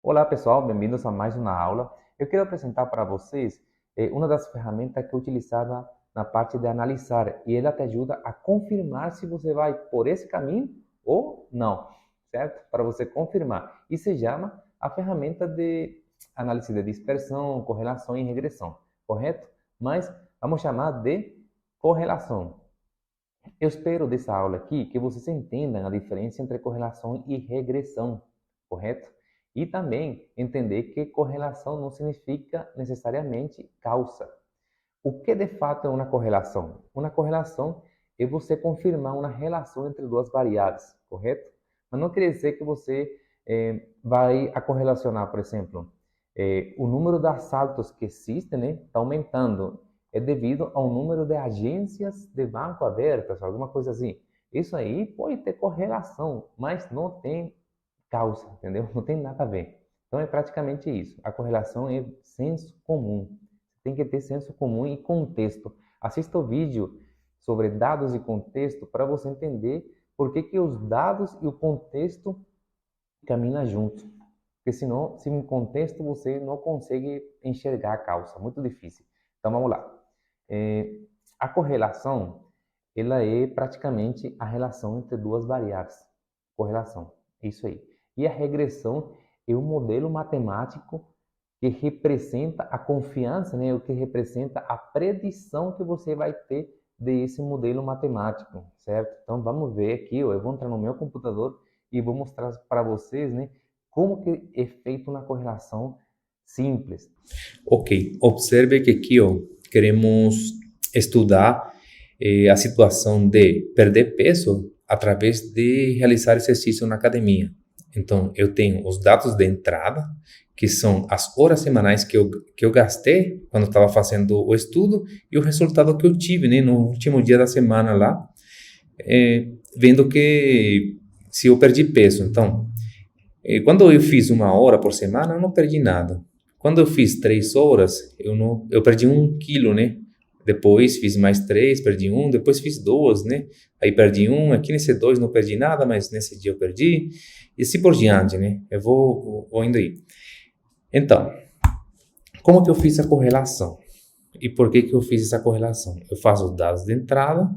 Olá pessoal, bem-vindos a mais uma aula. Eu quero apresentar para vocês uma das ferramentas que é utilizada na parte de analisar e ela te ajuda a confirmar se você vai por esse caminho ou não, certo? Para você confirmar. E se chama a ferramenta de análise de dispersão, correlação e regressão, correto? Mas vamos chamar de correlação. Eu espero dessa aula aqui que vocês entendam a diferença entre correlação e regressão, correto? E também entender que correlação não significa necessariamente causa. O que de fato é uma correlação? Uma correlação é você confirmar uma relação entre duas variáveis, correto? Mas não quer dizer que você vai a correlacionar, por exemplo, o número de assaltos que existem, né, está aumentando. É devido ao número de agências de banco abertas, alguma coisa assim. Isso aí pode ter correlação, mas não tem causa, entendeu? Não tem nada a ver. Então é praticamente isso. A correlação é senso comum. Tem que ter senso comum e contexto. Assista o vídeo sobre dados e contexto para você entender por que os dados e o contexto caminham juntos. Porque senão, sem um contexto, você não consegue enxergar a causa. Muito difícil. Então vamos lá. A correlação, ela é praticamente a relação entre duas variáveis. Correlação, é isso aí. E a regressão é um modelo matemático que representa a confiança, né? O que representa a predição que você vai ter desse modelo matemático, certo? Então vamos ver aqui, ó, eu vou entrar no meu computador e vou mostrar para vocês, né, como que é feito uma correlação simples. Ok, observe que aqui ó, queremos estudar a situação de perder peso através de realizar exercício na academia. Então, eu tenho os dados de entrada, que são as horas semanais que eu gastei quando estava fazendo o estudo e o resultado que eu tive, né, no último dia da semana lá, vendo que se eu perdi peso. Então, quando eu fiz 1 hora por semana, eu não perdi nada. Quando eu fiz 3 horas, eu perdi 1 quilo, né? Depois fiz mais 3, perdi 1. Depois fiz 2, né? Aí perdi 1. Aqui nesse 2 não perdi nada, mas nesse dia eu perdi. E assim por diante, né? Eu vou indo aí. Então, como que eu fiz a correlação? E por que que eu fiz essa correlação? Eu faço os dados de entrada,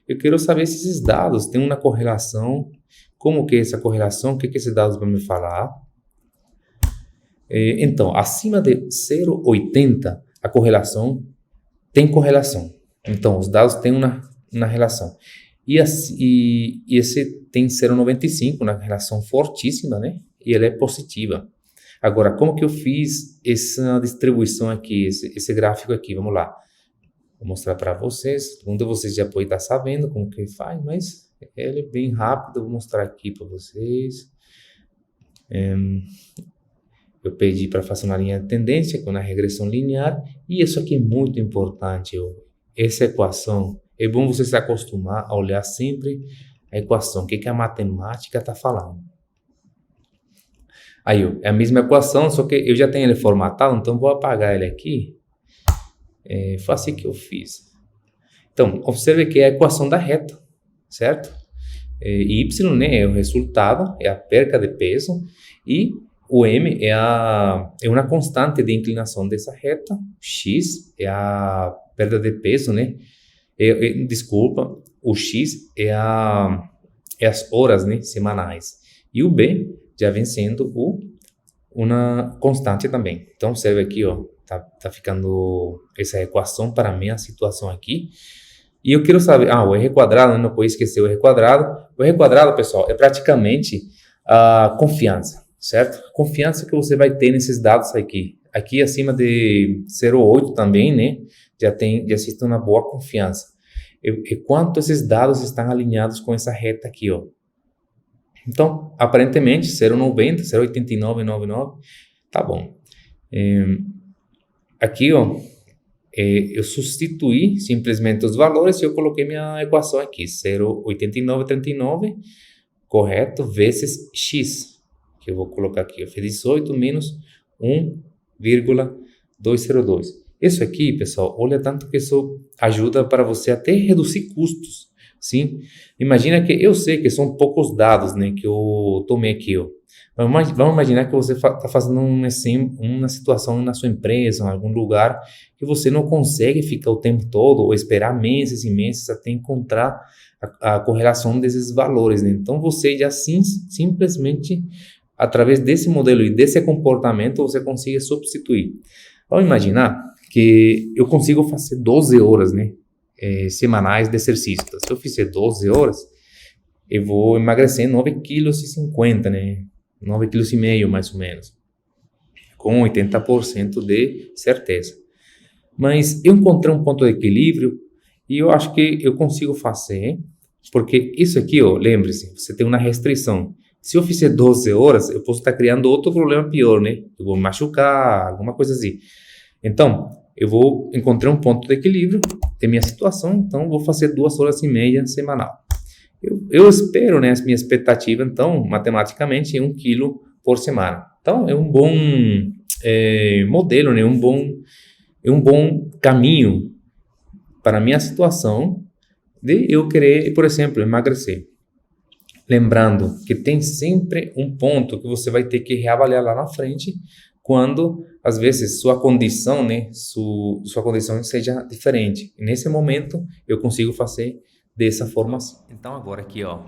eu quero saber se esses dados têm uma correlação, como que é essa correlação, o que que esses dados vão me falar. Então, acima de 0,80, a correlação tem correlação. Então, os dados têm uma relação. E esse tem 0,95, uma relação fortíssima, né? E ela é positiva. Agora, como que eu fiz essa distribuição aqui, esse gráfico aqui? Vamos lá. Vou mostrar para vocês. Um de vocês já pode estar sabendo como que faz, mas ele é bem rápido. Vou mostrar aqui para vocês. Eu pedi para fazer uma linha de tendência com a regressão linear. E isso aqui é muito importante. Essa equação, é bom você se acostumar a olhar sempre a equação. O que a matemática está falando. Aí, é a mesma equação, só que eu já tenho ele formatado, então vou apagar ele aqui. Foi assim que eu fiz. Então, observe que é a equação da reta, certo? Y, né, é o resultado, é a perca de peso, e o M é uma constante de inclinação dessa reta, X é a perda de peso, né? Desculpa, o X é as horas, né, semanais. E o B já vem sendo uma constante também. Então, observe aqui, ó, tá ficando essa equação para mim, a situação aqui. E eu quero saber, o R quadrado, não pode esquecer o R quadrado. O R quadrado, pessoal, é praticamente a confiança, certo? Confiança que você vai ter nesses dados aqui. Aqui acima de 0,8 também, né? Já existe uma boa confiança. E quanto esses dados estão alinhados com essa reta aqui, ó. Então, aparentemente, 0,90, 0,8999, tá bom. Aqui, ó, eu substituí simplesmente os valores e eu coloquei minha equação aqui, 0,8939, correto, vezes x, que eu vou colocar aqui, eu fiz 18 menos 1,202. Isso aqui, pessoal, olha tanto que isso ajuda para você até reduzir custos. Sim? Imagina que eu sei que são poucos dados, né, que eu tomei aqui, ó. Vamos imaginar que você está fazendo uma situação na sua empresa, em algum lugar, que você não consegue ficar o tempo todo ou esperar meses e meses até encontrar a correlação desses valores, né? Então você já simplesmente, através desse modelo e desse comportamento, você consegue substituir. Vamos imaginar que eu consigo fazer 12 horas, né, semanais de exercício. Então, se eu fizer 12 horas, eu vou emagrecer 9,50 kg, né? 9,5 kg mais ou menos, com 80% de certeza. Mas eu encontrei um ponto de equilíbrio e eu acho que eu consigo fazer, porque isso aqui, ó, lembre-se, você tem uma restrição. Se eu fizer 12 horas, eu posso estar criando outro problema pior, né? Eu vou me machucar, alguma coisa assim. Então, eu vou encontrar um ponto de equilíbrio de minha situação, então vou fazer 2 horas e meia semanal. Eu espero, né, minha expectativa, então, matematicamente, é 1 quilo por semana. Então, é um bom modelo, né, é um bom caminho para a minha situação de eu querer, por exemplo, emagrecer. Lembrando que tem sempre um ponto que você vai ter que reavaliar lá na frente, quando, às vezes, sua condição, né, sua condição seja diferente. E nesse momento, eu consigo fazer dessa forma assim. Então, agora aqui, ó,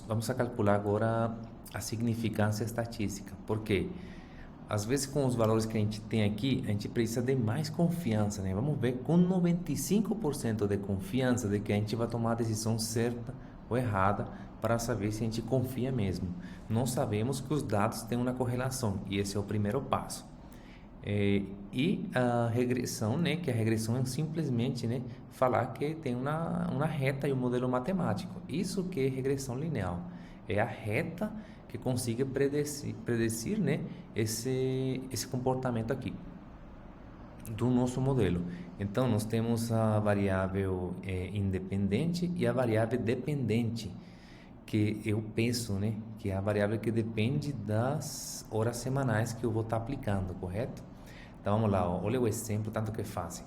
vamos a calcular agora a significância estatística. Por quê? Às vezes, com os valores que a gente tem aqui, a gente precisa de mais confiança, né? Vamos ver com 95% de confiança de que a gente vai tomar a decisão certa ou errada para saber se a gente confia mesmo. Nós sabemos que os dados têm uma correlação e esse é o primeiro passo. E a regressão, né? Que a regressão é simplesmente, né, falar que tem uma reta e um modelo matemático. Isso que é regressão linear. É a reta que consiga predecir, né, esse comportamento aqui do nosso modelo. Então, nós temos a variável independente e a variável dependente, que eu penso, né, que é a variável que depende das horas semanais que eu vou estar aplicando, correto? Então, vamos lá, ó, olha o exemplo, tanto que é fácil.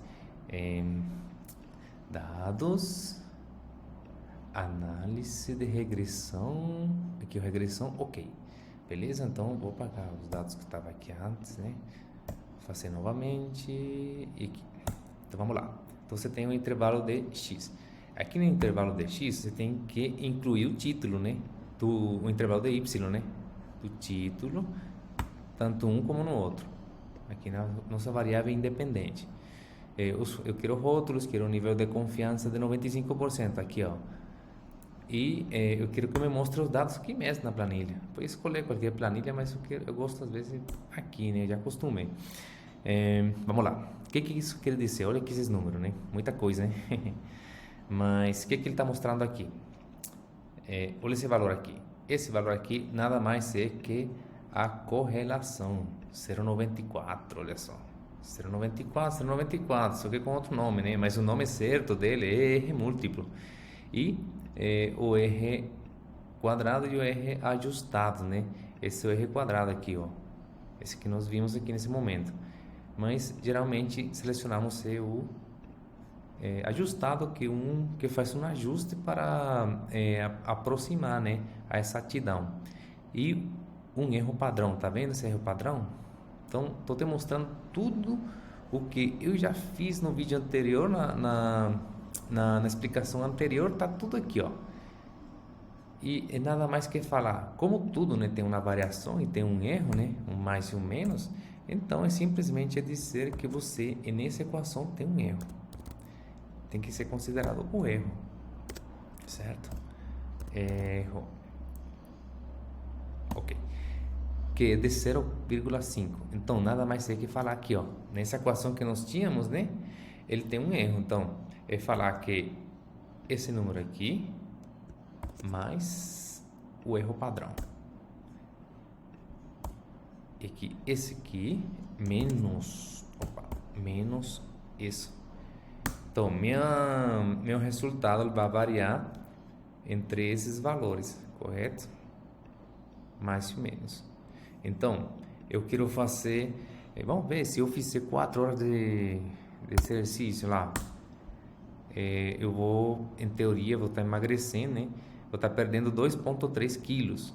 Dados... Análise de regressão. Aqui, regressão, ok. Beleza? Então, vou apagar os dados que estavam aqui antes, né? Fazer novamente. E aqui. Então, vamos lá. Então, você tem um intervalo de X. Aqui no intervalo de X, você tem que incluir o título, né? O intervalo de Y, né? Do título, tanto um como no outro. Aqui na nossa variável independente. Eu quero rótulos, quero um nível de confiança de 95%. Aqui, ó. E eu quero que me mostre os dados aqui mesmo na planilha. Pode escolher qualquer planilha, mas eu gosto às vezes aqui, né? Já acostumei. Vamos lá. O que isso quer dizer? Olha aqui esses números, né? Muita coisa, né? Mas o que ele está mostrando aqui? Olha esse valor aqui. Esse valor aqui nada mais é que a correlação 0,94, olha só. 0,94, 0,94, só que com outro nome, né? Mas o nome certo dele é R múltiplo. E o R quadrado e o R ajustado, né? Esse é o R quadrado aqui, ó. Esse que nós vimos aqui nesse momento. Mas geralmente selecionamos o ajustado, que faz um ajuste para aproximar, né, a exatidão. E um erro padrão, tá vendo esse erro padrão? Então, estou demonstrando tudo o que eu já fiz no vídeo anterior, na explicação anterior, tá tudo aqui, ó. E é nada mais que falar, como tudo, né, tem uma variação e tem um erro, né, um mais e um menos, então é simplesmente dizer que você, nessa equação, tem um erro. Tem que ser considerado o erro, certo? Erro. Ok. Que é de 0,5. Então, nada mais é que falar aqui, ó, nessa equação que nós tínhamos, né, ele tem um erro. Então, é falar que esse número aqui mais o erro padrão. E que esse aqui menos isso. Então, meu resultado vai variar entre esses valores, correto? Mais e menos. Então, eu quero fazer... Vamos ver se eu fizer 4 horas de exercício lá. eu vou, em teoria, vou estar emagrecendo, né? Vou estar perdendo 2,3 quilos.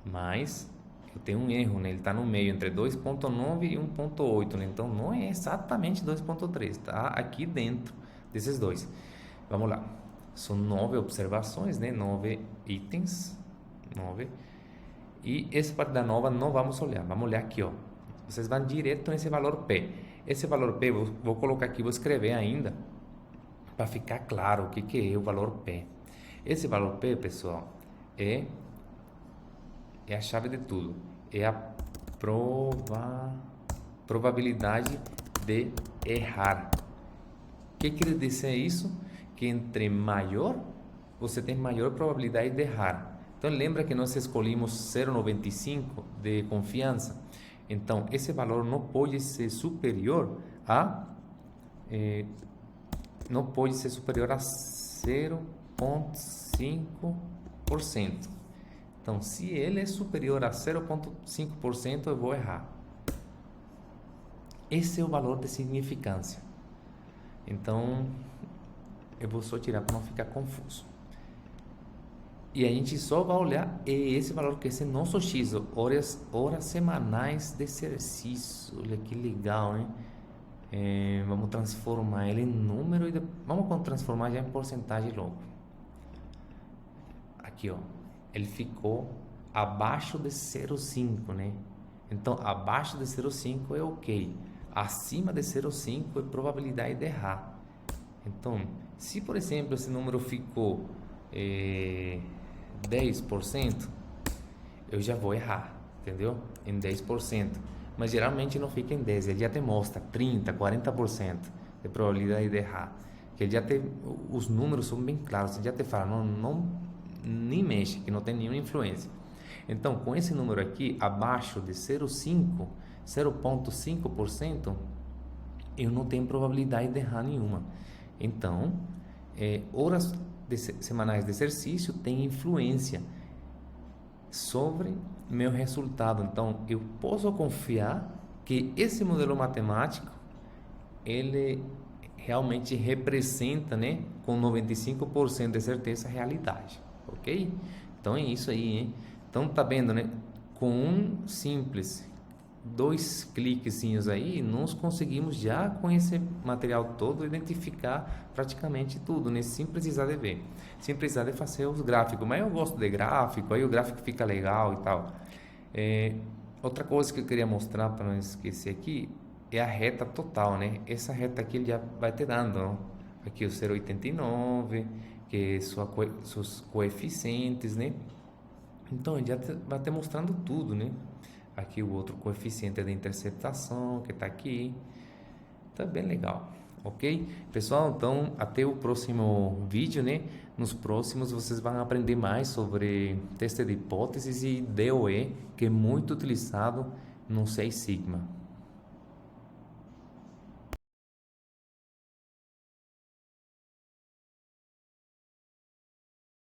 Mas eu tenho um erro, né? Ele está no meio, entre 2,9 e 1,8, né? Então não é exatamente 2,3, tá aqui dentro desses dois. Vamos lá. São 9 observações, né? 9 itens. 9. E essa parte da nova não vamos olhar. Vamos olhar aqui, ó. Vocês vão direto nesse valor P. Esse valor P, vou colocar aqui, vou escrever ainda, para ficar claro o que é o valor P. Esse valor P, pessoal, é a chave de tudo. É a probabilidade de errar. O que quer dizer isso? Que entre maior, você tem maior probabilidade de errar. Então, lembra que nós escolhemos 0,95 de confiança? Então, esse valor não pode ser superior a 0,5%. Então, se ele é superior a 0,5%, eu vou errar. Esse é o valor de significância. Então, eu vou só tirar para não ficar confuso. E a gente só vai olhar esse valor, que é nosso X, horas semanais de exercício. Olha que legal, hein? Vamos transformar ele em número e vamos transformar já em porcentagem logo. Aqui, ó, ele ficou abaixo de 0,5, né? Então, abaixo de 0,5 é ok. Acima de 0,5 é probabilidade de errar. Então, se por exemplo esse número ficou 10%, eu já vou errar, entendeu? Em 10%. Mas geralmente não fica em 10%, ele já te mostra 30%, 40% de probabilidade de errar. Que ele já os números são bem claros, ele já te fala, não nem mexe, que não tem nenhuma influência. Então, com esse número aqui, abaixo de 0,5%, eu não tenho probabilidade de errar nenhuma. Então, horas semanais de exercício tem influência sobre meu resultado. Então, eu posso confiar que esse modelo matemático ele realmente representa, né, com 95% de certeza a realidade, ok? Então é isso aí, hein? Então tá vendo, né? Com um simples 2 cliquezinhos aí, nós conseguimos já com esse material todo identificar praticamente tudo, né? Sem precisar de ver, sem precisar de fazer os gráficos. Mas eu gosto de gráfico, aí o gráfico fica legal e tal. Outra coisa que eu queria mostrar para não esquecer aqui é a reta total, né? Essa reta aqui ele já vai te dando, ó. Aqui o 0,89, que seus coeficientes, né? Então ele já vai te mostrando tudo, né? Aqui o outro coeficiente de interceptação que está aqui. Tá bem legal, ok? Pessoal, então até o próximo vídeo, né? Nos próximos vocês vão aprender mais sobre teste de hipóteses e DOE, que é muito utilizado no 6 Sigma.